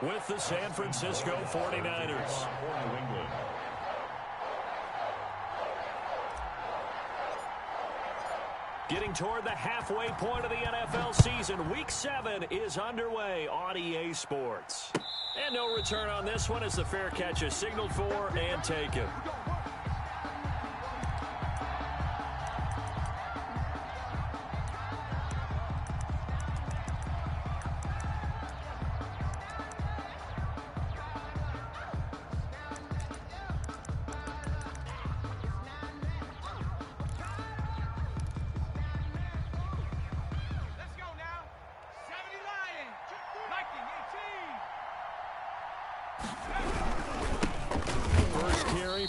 with the San Francisco 49ers. Getting toward the halfway point of the NFL season, Week 7 is underway on EA Sports. And no return on this one as the fair catch is signaled for and taken.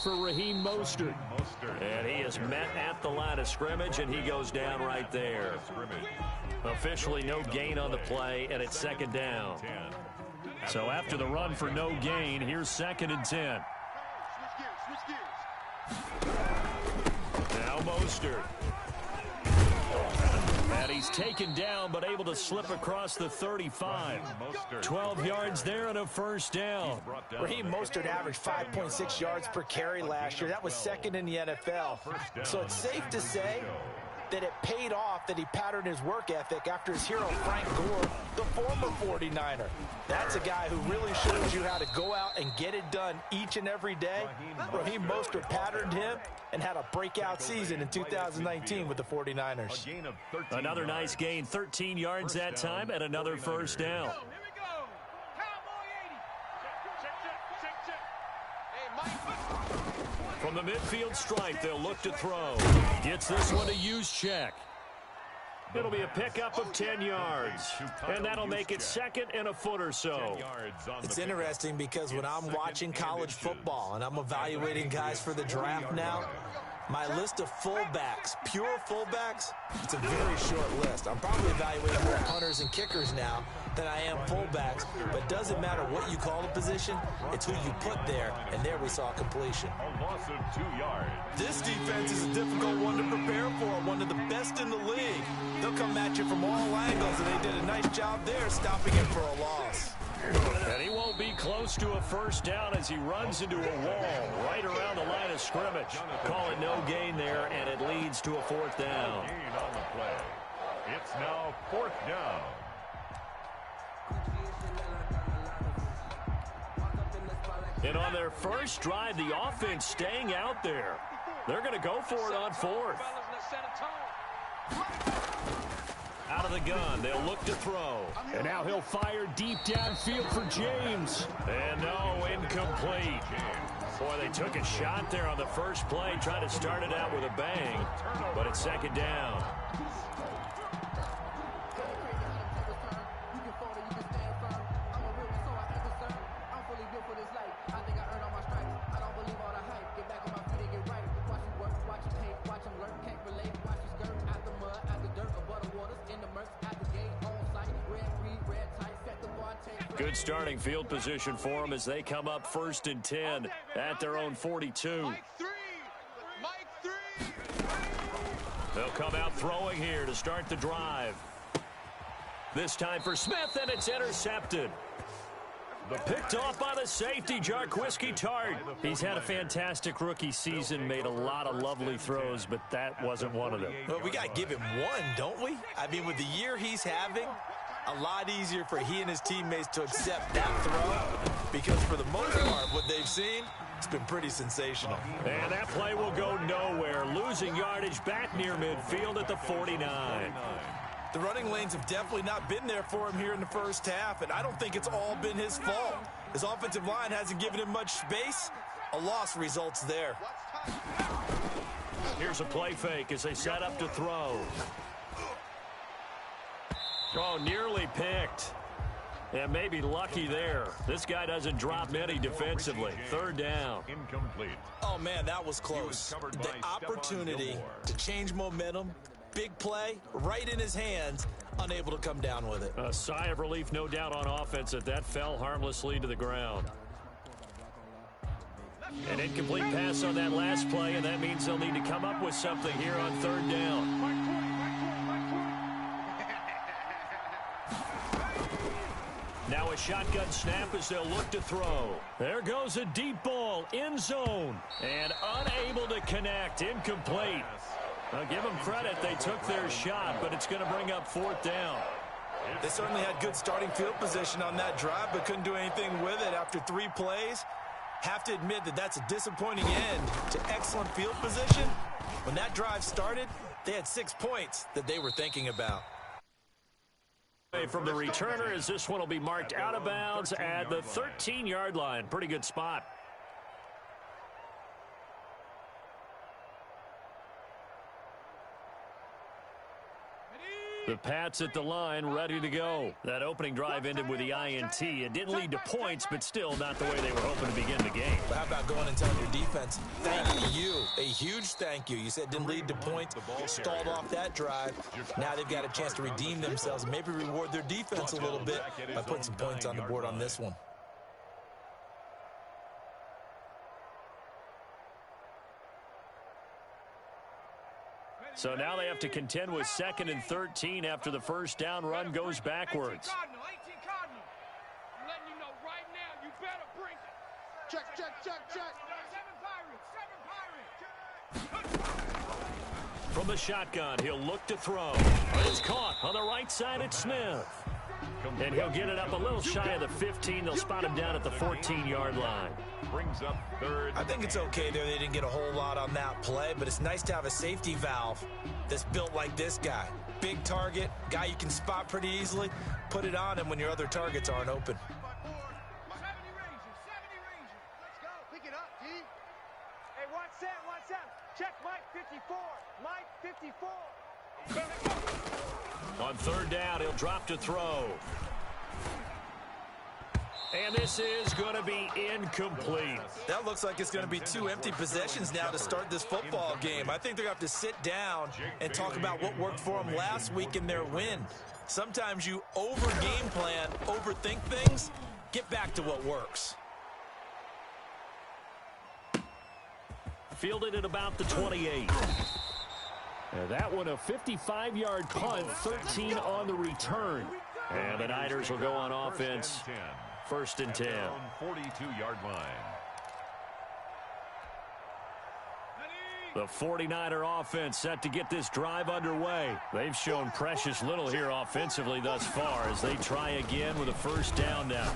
For Raheem Mostert. And he is met at the line of scrimmage, and he goes down right there. Officially no gain on the play, and it's second down. So after the run for no gain, here's 2nd and 10. Now Mostert. And he's taken down, but able to slip across the 35. 12 yards there and a first down. Raheem Mostert averaged 5.6 yards per carry last year. That was 2nd in the NFL. So it's safe to say that it paid off that he patterned his work ethic after his hero Frank Gore, the former 49er. That's a guy who really shows you how to go out and get it done each and every day. Raheem Mostert patterned him and had a breakout season in 2019 with the 49ers. Another nice gain, 13 yards that time, and another first down. From the midfield stripe, they'll look to throw. Gets this one to Juszczyk. It'll be a pickup of 10 yards, and that'll make it 2nd and a foot or so. It's interesting because when I'm watching college football and I'm evaluating guys for the draft now, my list of fullbacks, pure fullbacks, it's a very short list. I'm probably evaluating more punters and kickers now than I am fullbacks, but it doesn't matter what you call the position, it's who you put there, and there we saw completion. A loss of 2 yards. This defense is a difficult one to prepare for, one of the best in the league. They'll come at you from all angles, and they did a nice job there stopping it for a loss. And he won't be close to a first down as he runs into a wall right around the line of scrimmage. Call it no gain there, and it leads to a 4th down. Gain on the play. It's now 4th down. And on their first drive, the offense staying out there. They're going to go for it on 4th. Out of the gun, they'll look to throw. And now he'll fire deep downfield for James. And no, incomplete. Boy, they took a shot there on the first play, trying to start it out with a bang. But it's 2nd down. Good starting field position for them as they come up 1st and 10 at their own 42. They'll come out throwing here to start the drive. This time for Smith, and it's intercepted. Picked off by the safety, Jarquiski Tart. He's had a fantastic rookie season, made a lot of lovely throws, but that wasn't one of them. Well, we got to give him one, don't we? I mean, with the year he's having, a lot easier for he and his teammates to accept that throw because for the most part, what they've seen, it's been pretty sensational. And that play will go nowhere, losing yardage back near midfield at the 49. The running lanes have definitely not been there for him here in the first half, and I don't think it's all been his fault. His offensive line hasn't given him much space. A loss results there. Here's a play fake as they set up to throw. Oh, nearly picked. And maybe lucky there. This guy doesn't drop many defensively. 3rd down. Incomplete. Oh, man, that was close. The opportunity to change momentum, big play, right in his hands, unable to come down with it. A sigh of relief, no doubt, on offense that fell harmlessly to the ground. An incomplete pass on that last play, and that means they'll need to come up with something here on 3rd down. Now a shotgun snap as they'll look to throw. There goes a deep ball, end zone, and unable to connect, incomplete. Now give them credit, they took their shot, but it's going to bring up fourth down. They certainly had good starting field position on that drive, but couldn't do anything with it after 3 plays. Have to admit that that's a disappointing end to excellent field position. When that drive started, they had 6 points that they were thinking about. From the returner, as this one will be marked out of bounds at the 13-yard line. Pretty good spot. The Pats at the line, ready to go. That opening drive ended with the INT. It didn't lead to points, but still not the way they were hoping to begin the game. But how about going and telling your defense, thank you, a huge thank you. You said it didn't lead to points, stalled off that drive. Now they've got a chance to redeem themselves and maybe reward their defense a little bit by putting some points on the board on this one. So now they have to contend with 2nd and 13 after the first down run goes backwards. 18 Cardinal. I'm letting you know right now, you better bring it. Check. 7 Pirates. From the shotgun, he'll look to throw. It's caught on the right side at Smith. And he'll get it up a little shy of the 15. They'll spot him down at the 14-yard line. Brings up 3rd. I think it's okay there. They didn't get a whole lot on that play, but it's nice to have a safety valve that's built like this guy. Big target, guy you can spot pretty easily. Put it on him when your other targets aren't open. 70 Ranger. Let's go. Pick it up, D. Hey, watch Sam. Check Mike 54. On 3rd down, he'll drop to throw. And this is going to be incomplete. That looks like it's going to be 2 empty possessions now to start this football game. I think they're going to have to sit down and talk about what worked for them last week in their win. Sometimes you over-game plan, overthink things, get back to what works. Fielded at about the 28. And that one a 55-yard punt, 13 on the return. And the Niners will go on offense. 1st and 10. 42-yard line. The 49er offense set to get this drive underway. They've shown precious little here offensively thus far as they try again with a 1st down now.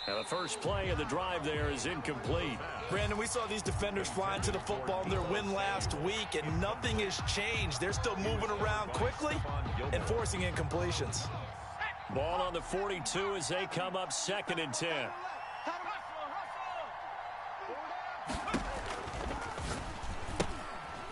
And the first play of the drive there is incomplete. Brandon, we saw these defenders flying to the football in their win last week, and nothing has changed. They're still moving around quickly and forcing incompletions. Ball on the 42 as they come up 2nd and 10.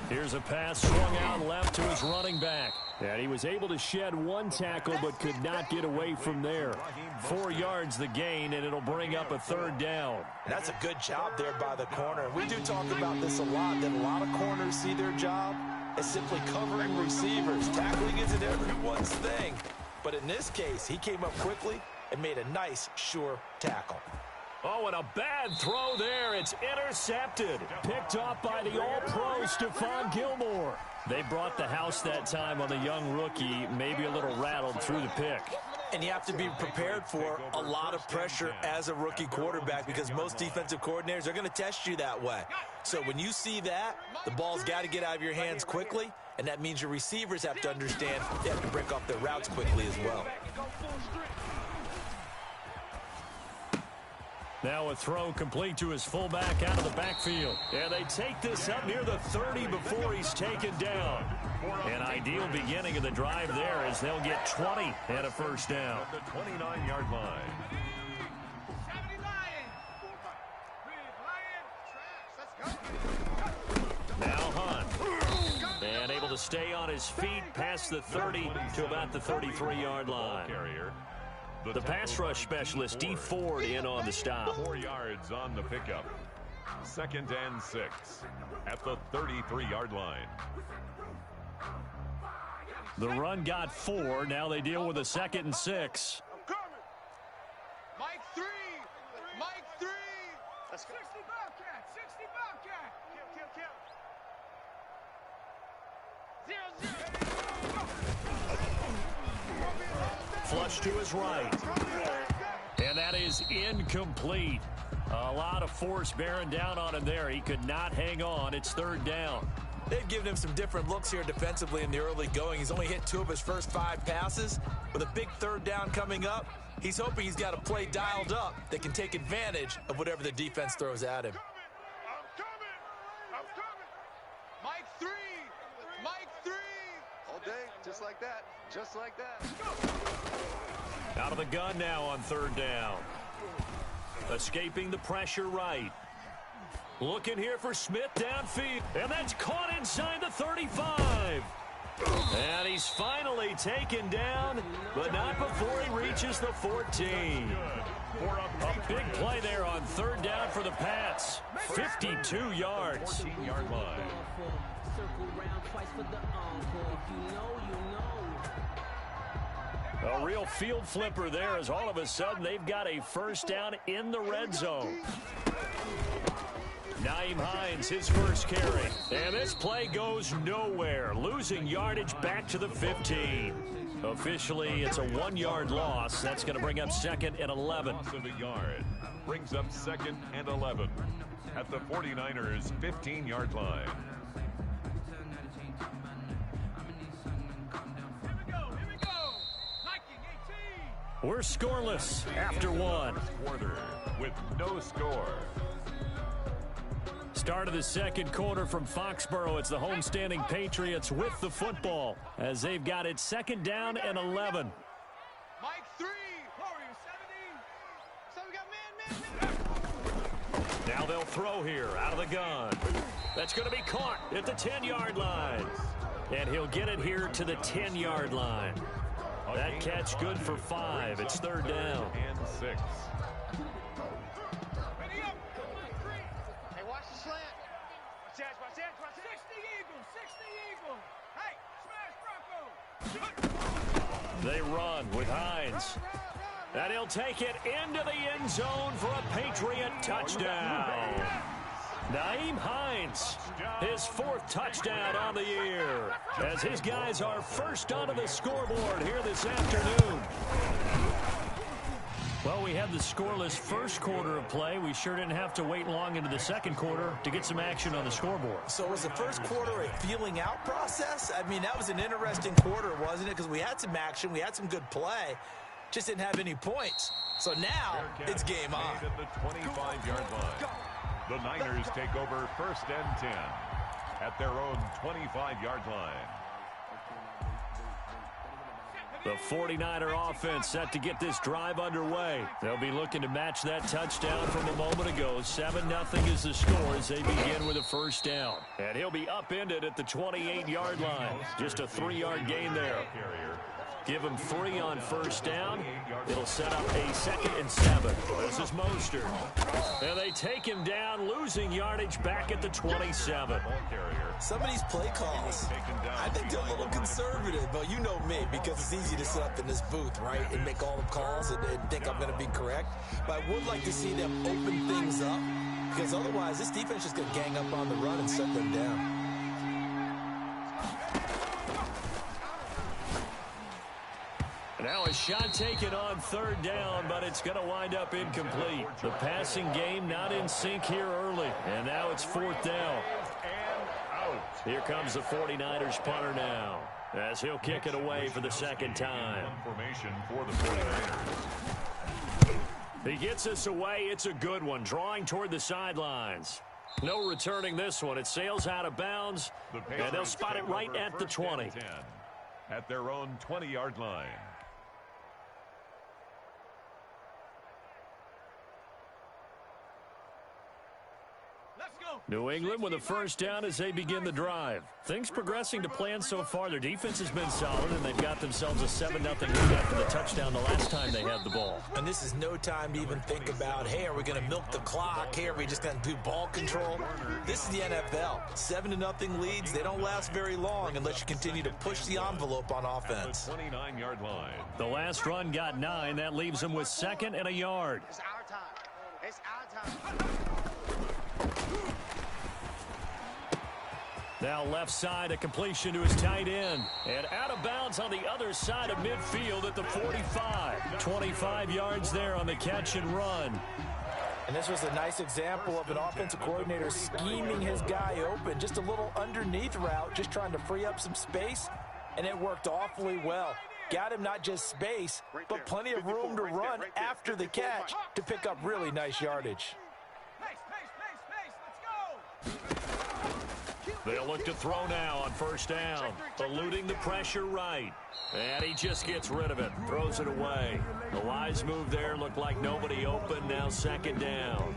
Here's a pass swung out left to his running back. And he was able to shed 1 tackle but could not get away from there. 4 yards the gain, and it'll bring up a 3rd down. That's a good job there by the corner. We do talk about this a lot, that a lot of corners see their job as simply covering receivers. Tackling isn't everyone's thing. But in this case, he came up quickly and made a nice, sure tackle. Oh, and a bad throw there. It's intercepted. Picked off by the All-Pro Stephon Gilmore. They brought the house that time on the young rookie, maybe a little rattled through the pick. And you have to be prepared for a lot of pressure as a rookie quarterback because most defensive coordinators are going to test you that way. So when you see that, the ball's got to get out of your hands quickly, and that means your receivers have to understand they have to break off their routes quickly as well. Now a throw complete to his fullback out of the backfield. And they take this up near the 30 before he's taken down. An ideal beginning of the drive there as they'll get 20 and a 1st down. The 29-yard line. Now Hunt. And able to stay on his feet past the 30 to about the 33-yard line. The pass rush specialist, D. Ford, in on the stop. 4 yards on the pickup. 2nd and 6 at the 33-yard line. The run got 4. Now they deal with a 2nd and 6. Mike 3. Mike 3. Let's go. 60 Bobcat. 60 Bobcat. Kill. 0-0. flush to his right. And that is incomplete. A lot of force bearing down on him there. He could not hang on. It's third down. They've given him some different looks here defensively in the early going. He's only hit 2 of his first 5 passes. With a big third down coming up, he's hoping he's got a play dialed up that can take advantage of whatever the defense throws at him. I'm coming. Mike 3. Mike 3. All day, just like that. Just like that. Out of the gun now on third down. Escaping the pressure right. Looking here for Smith downfield. And that's caught inside the 35. And he's finally taken down, but not before he reaches the 14. A big play there on third down for the Pats. 52 yards. 14-yard line. A real field flipper there as all of a sudden they've got a first down in the red zone. Nyheim Hines, his first carry. And this play goes nowhere. Losing yardage back to the 15. Officially, it's a 1-yard loss. That's going to bring up 2nd and 11. Loss of a yard. Brings up 2nd and 11. At the 49ers' 15-yard line. We're scoreless after one. Quarter with no score. Start of the second quarter from Foxborough. It's the homestanding Patriots with the football as they've got it 2nd down and 11. Mike 3. Warriors 17. So we got man. Now they'll throw here out of the gun. That's going to be caught at the 10-yard line. And he'll get it here to the 10-yard line. That catch good for 5. It's third down. And 6. Ready up. Hey, watch the slant. Watch that, watch that, watch that. 60 Eagles, 60 Eagles. Hey, smash Bronco. They run with Hines. And he'll take it into the end zone for a Patriot touchdown. Nyheim Hines, his 4th touchdown on the year, as his guys are first onto the scoreboard here this afternoon. Well, we had the scoreless first quarter of play. We sure didn't have to wait long into the second quarter to get some action on the scoreboard. So was the first quarter a feeling out process? I mean, that was an interesting quarter, wasn't it? Because we had some action, we had some good play, just didn't have any points. So now it's game on. At the 25-yard line. The Niners take over 1st and 10 at their own 25-yard line. The 49er offense set to get this drive underway. They'll be looking to match that touchdown from a moment ago. 7-0 is the score as they begin with a first down. And he'll be upended at the 28-yard line. Just a 3-yard gain there. Give him 3 on first down. It'll set up a 2nd and 7. This is Mostert. And they take him down, losing yardage back at the 27. Some of these play calls, I think they're a little conservative, but you know me, because it's easy to sit up in this booth, right, and make all the calls and think I'm going to be correct. But I would like to see them open things up, because otherwise this defense is just going to gang up on the run and shut them down. Now a shot taken on third down, but it's going to wind up incomplete. The passing game not in sync here early, and now it's 4th down. Here comes the 49ers punter now, as he'll kick it away for the 2nd time. Formation for the 49ers. He gets us away. It's a good one, drawing toward the sidelines. No returning this one. It sails out of bounds, and they'll spot it right at the 20. At their own 20-yard line. New England with a first down as they begin the drive. Things progressing to plan so far. Their defense has been solid, and they've got themselves a 7-0 lead after the touchdown the last time they had the ball. And this is no time to even think about, hey, are we going to milk the clock? Hey, are we just going to do ball control? This is the NFL. 7-0 leads, they don't last very long unless you continue to push the envelope on offense. The 29-yard line. The last run got 9. That leaves them with 2nd and a yard. It's our time. It's our time. Now left side, a completion to his tight end. And out of bounds on the other side of midfield at the 45. 25 yards there on the catch and run. And this was a nice example of an offensive coordinator scheming his guy open. Just a little underneath route, just trying to free up some space. And it worked awfully well. Got him not just space, but plenty of room to run after the catch to pick up really nice yardage. They'll look to throw now on first down. Eluding the pressure right. And he just gets rid of it. Throws it away. The wise move there. Looked like nobody open. Now second down.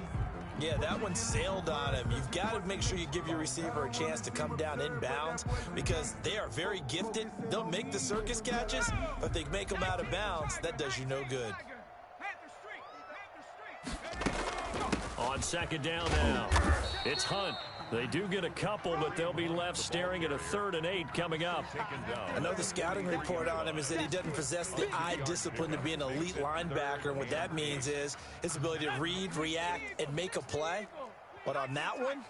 Yeah, that one sailed on him. You've got to make sure you give your receiver a chance to come down inbounds because they are very gifted. They'll make the circus catches, but if they make them out of bounds, that does you no good. On second down now, it's Hunt. They do get a couple, but they'll be left staring at a 3rd and 8 coming up. I know the scouting report on him is that he doesn't possess the eye discipline to be an elite linebacker, and what that means is his ability to read, react, and make a play. But on that one,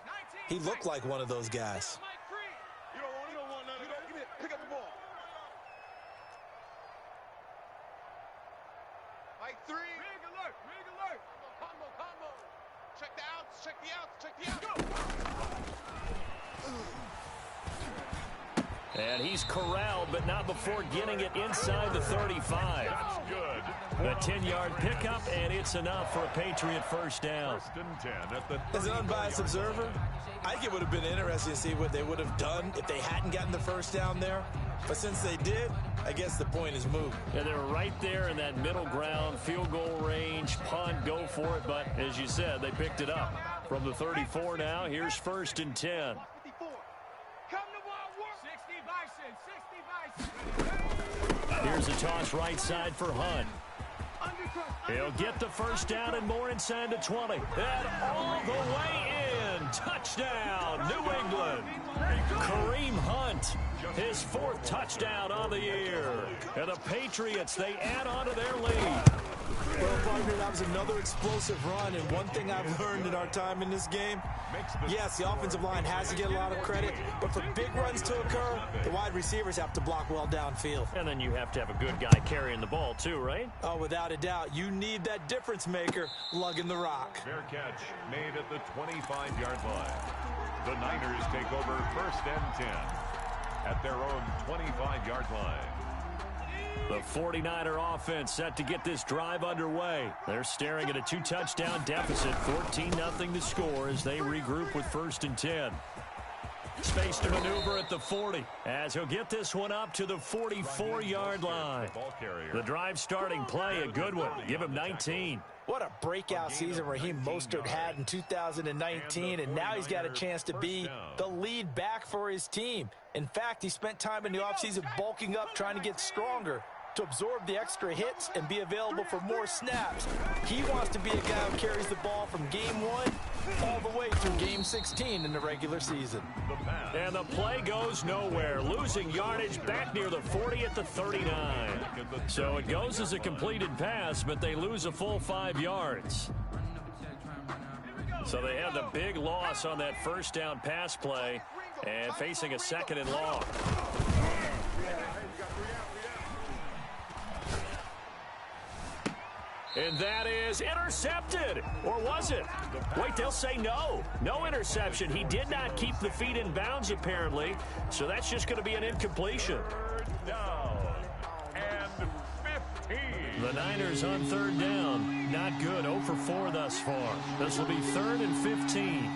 he looked like one of those guys. Pick up the ball. Mike 3. Rig alert. Combo. Check the outs. Check the outs. Go. And he's corralled, but not before getting it inside the 35. That's good. A 10-yard pickup, and it's enough for a Patriot first down. 1st and 10 at the As an unbiased observer, I think it would have been interesting to see what they would have done if they hadn't gotten the first down there. But since they did, I guess the point is moved. And they were right there in that middle ground, field goal range, punt, go for it. But as you said, they picked it up. From the 34 now, here's 1st and 10. Here's a toss right side for Hunt. He'll get the first down and more inside the 20. And all the way in. Touchdown, New England. Kareem Hunt, his 4th touchdown on the year. And the Patriots, they add on to their lead. Well, partner, that was another explosive run, and one thing I've learned in our time in this game, yes, the offensive line has to get a lot of credit, but for big runs to occur, the wide receivers have to block well downfield. And then you have to have a good guy carrying the ball too, right? Oh, without a doubt. You need that difference maker lugging the rock. fair catch made at the 25-yard line. The Niners take over 1st and 10 at their own 25-yard line. The 49er offense set to get this drive underway. They're staring at a 2-touchdown deficit, 14-0 to score as they regroup with 1st and 10. Space to maneuver at the 40 as he'll get this one up to the 44-yard line. The drive starting play, a good one. Give him 19. What a breakout season Raheem Mostert had in 2019, and now he's got a chance to be the lead back for his team. In fact, he spent time in the offseason bulking up, trying to get stronger to absorb the extra hits and be available for more snaps. He wants to be a guy who carries the ball from game 1 all the way through game 16 in the regular season. And the play goes nowhere, losing yardage back near the 40 at the 39. So it goes as a completed pass, but they lose a full 5 yards. So they have the big loss on that first down pass play and facing a 2nd and long. And that is intercepted. Or was it? Wait, they'll say no. No interception. He did not keep the feet in bounds, apparently. So that's just going to be an incompletion. Down and 15. The Niners on 3rd down. Not good. 0 for 4 thus far. This will be 3rd and 15.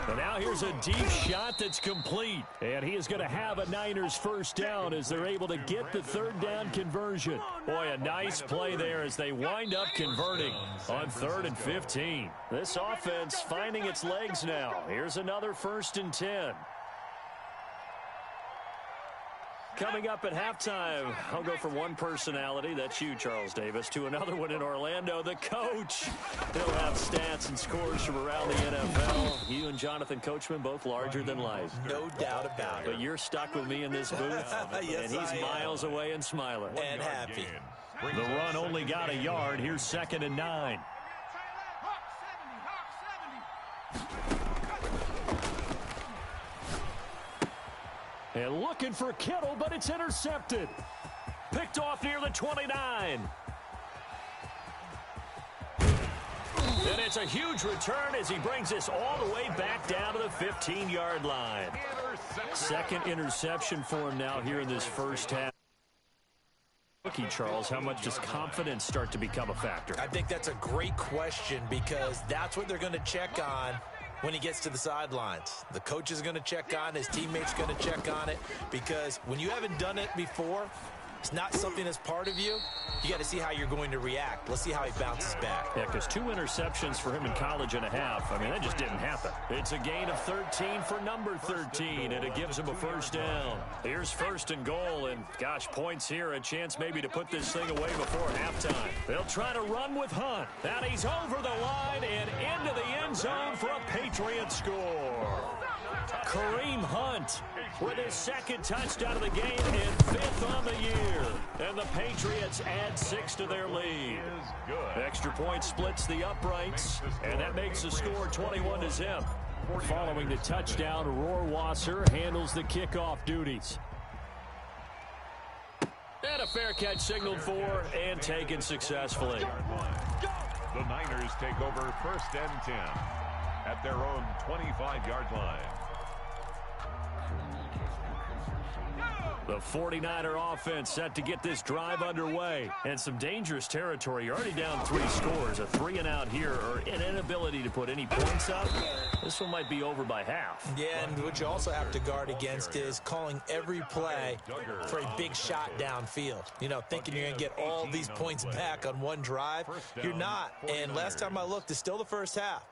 And now here's a deep shot that's complete. And he is going to have a Niners first down as they're able to get the 3rd down conversion. Boy, a nice play there as they wind up converting on 3rd and 15. This offense finding its legs now. Here's another 1st and 10. Coming up at halftime, I'll go from one personality, that's you, Charles Davis, to another one in Orlando, the coach. He'll have stats and scores from around the NFL. You and Jonathan Coachman, both larger than life. No doubt about it. But you're stuck with me in this booth, Yes, and he's miles away and smiling. And happy. The run only got a yard. Here's 2nd and 9. And looking for Kittle, but it's intercepted. Picked off near the 29. And it's a huge return as he brings this all the way back down to the 15-yard line. Second interception for him now here in this first half. Rookie, Charles, how much does confidence start to become a factor? I think that's a great question because that's what they're going to check on when he gets to the sidelines. The coach is going to check on, his teammates going to check on it, because when you haven't done it before, it's not something that's part of you. You got to see how you're going to react. Let's see how he bounces back. Yeah, because 2 interceptions for him in college and a half. I mean, that just didn't happen. It's a gain of 13 for number 13, and it gives him a first down. Here's first and goal, and gosh, points here, a chance maybe to put this thing away before halftime. They'll try to run with Hunt. And he's over the line and into the end zone for a Patriot score. Kareem Hunt with his second touchdown of the game and 5th on the year. And the Patriots add 6 to their lead. Extra point splits the uprights, and that makes the score 21-0. Following the touchdown, Rohrwasser handles the kickoff duties. And a fair catch signaled for and taken successfully. The Niners take over first and 10 at their own 25-yard line. The 49er offense set to get this drive underway. And some dangerous territory. You're already down 3 scores. A 3-and-out here, or an inability to put any points up. This one might be over by half. Yeah, and what you also have to guard against is calling every play for a big shot downfield. You know, thinking you're going to get all these points back on one drive. You're not. And last time I looked, it's still the first half.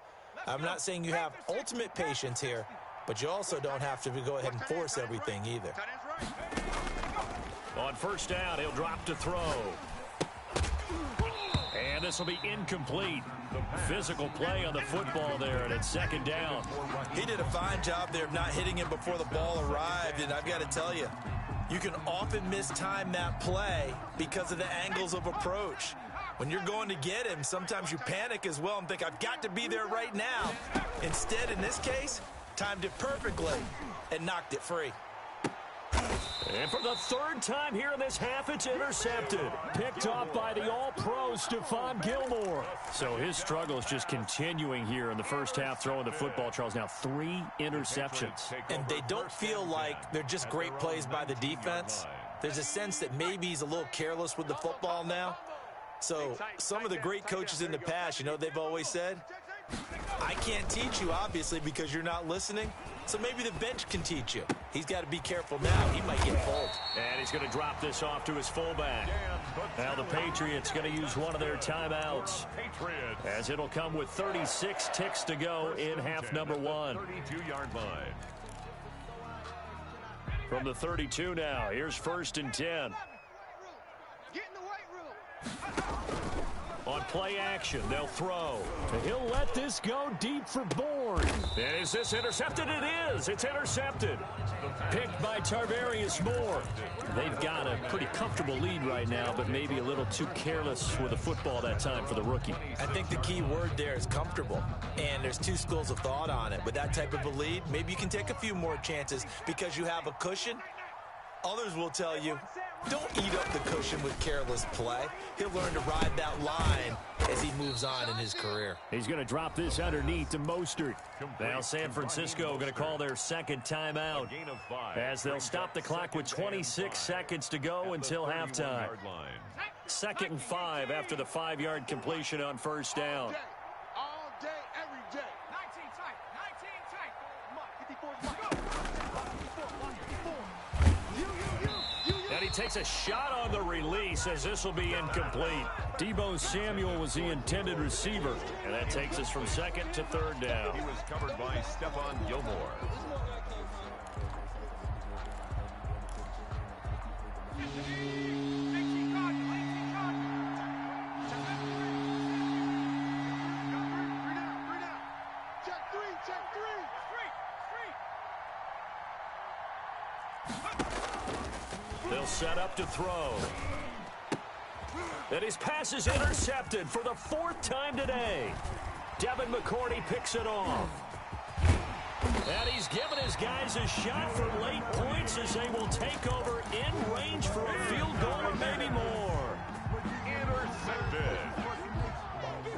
I'm not saying you have ultimate patience here, but you also don't have to go ahead and force everything either. On first down, he'll drop to throw. And this will be incomplete. Physical play on the football there, and it's second down. He did a fine job there of not hitting him before the ball arrived, and I've got to tell you, you can often mistime that play because of the angles of approach. When you're going to get him, sometimes you panic as well and think, I've got to be there right now. Instead, in this case, timed it perfectly and knocked it free. And for the 3rd time here in this half, it's intercepted. Picked off by the all-pro Stephon Gilmore. So his struggle is just continuing here in the first half, throwing the football, Charles. Now 3 interceptions. And they don't feel like they're just great plays by the defense. There's a sense that maybe he's a little careless with the football now. So some of the great coaches in the past, you know, they've always said, I can't teach you, obviously, because you're not listening. So maybe the bench can teach you. He's got to be careful now. He might get pulled. And he's going to drop this off to his fullback. Now the Patriots going to use one of their timeouts, as it'll come with 36 ticks to go in half number 1. 32-yard line. From the 32 now, here's first and 10. Get in the weight room. On play action, they'll throw. He'll let this go deep for Bourne. And is this intercepted? It is. It's intercepted. Picked by Tarvarius Moore. They've got a pretty comfortable lead right now, but maybe a little too careless with the football that time for the rookie. I think the key word there is comfortable. And there's 2 schools of thought on it. With that type of a lead, maybe you can take a few more chances because you have a cushion. Others will tell you, don't eat up the cushion with careless play. He'll learn to ride that line as he moves on in his career. He's going to drop this underneath to Mostert. Now San Francisco going to call their second timeout, as they'll stop the clock with 26 seconds to go until halftime. 2nd and 5 after the 5-yard completion on first down. All day, every day. 19 tight. 19 tight. 54. And he takes a shot on the release, as this will be incomplete. Deebo Samuel was the intended receiver. And that takes us from 2nd to 3rd down. He was covered by Stephon Gilmore. They'll set up to throw. And his pass is intercepted for the 4th time today. Devin McCourty picks it off. And he's given his guys a shot for late points as they will take over in range for a field goal or maybe more. Intercepted.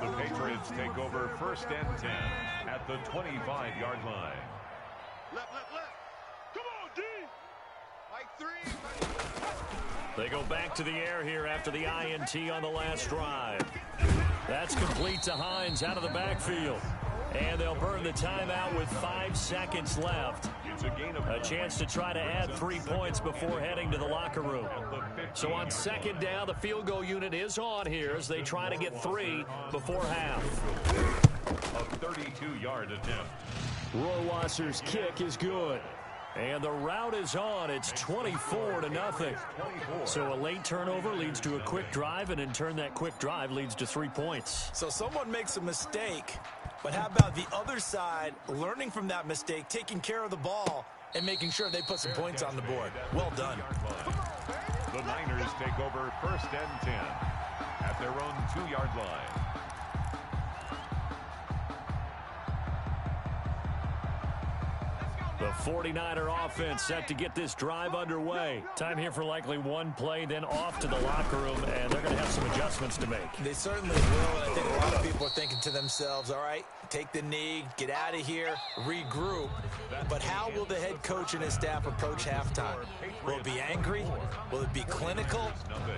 The Patriots take over first and 10 at the 25-yard line. Left. Come on, D. Mike 3. They go back to the air here after the INT on the last drive. That's complete to Hines out of the backfield. And they'll burn the timeout with 5 seconds left. A chance to try to add 3 points before heading to the locker room. So on second down, the field goal unit is on here as they try to get 3 before half. A 32-yard attempt. Rohrwasser's kick is good. And the route is on. It's 24-0. So a late turnover leads to a quick drive, and in turn that quick drive leads to 3 points. So someone makes a mistake, but how about the other side learning from that mistake, taking care of the ball, and making sure they put some points on the board? Well done. The Niners take over first and 10 at their own 2-yard line. The 49er offense set to get this drive underway. Time here for likely one play, then off to the locker room, and they're going to have some adjustments to make. They certainly will, and I think a lot of people are thinking to themselves, all right, take the knee, get out of here, regroup. But how will the head coach and his staff approach halftime? Will it be angry? Will it be clinical?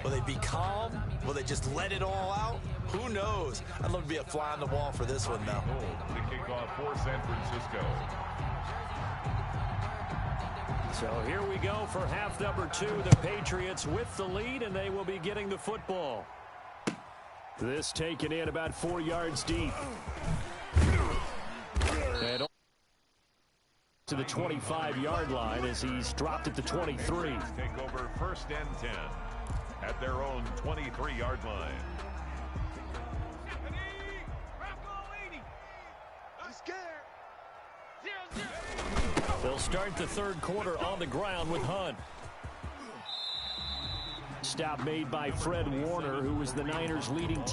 Will they be calm? Will they just let it all out? Who knows? I'd love to be a fly on the wall for this one, though. To kick off for San Francisco. So here we go for half number 2. The Patriots with the lead, and they will be getting the football. This taken in about 4 yards deep. And to the 25-yard line as he's dropped at the 23. Take over first and 10 at their own 23-yard line. I'm scared. 0-0. They'll start the third quarter on the ground with Hunt. Stop made by Fred Warner, who was the Niners' leading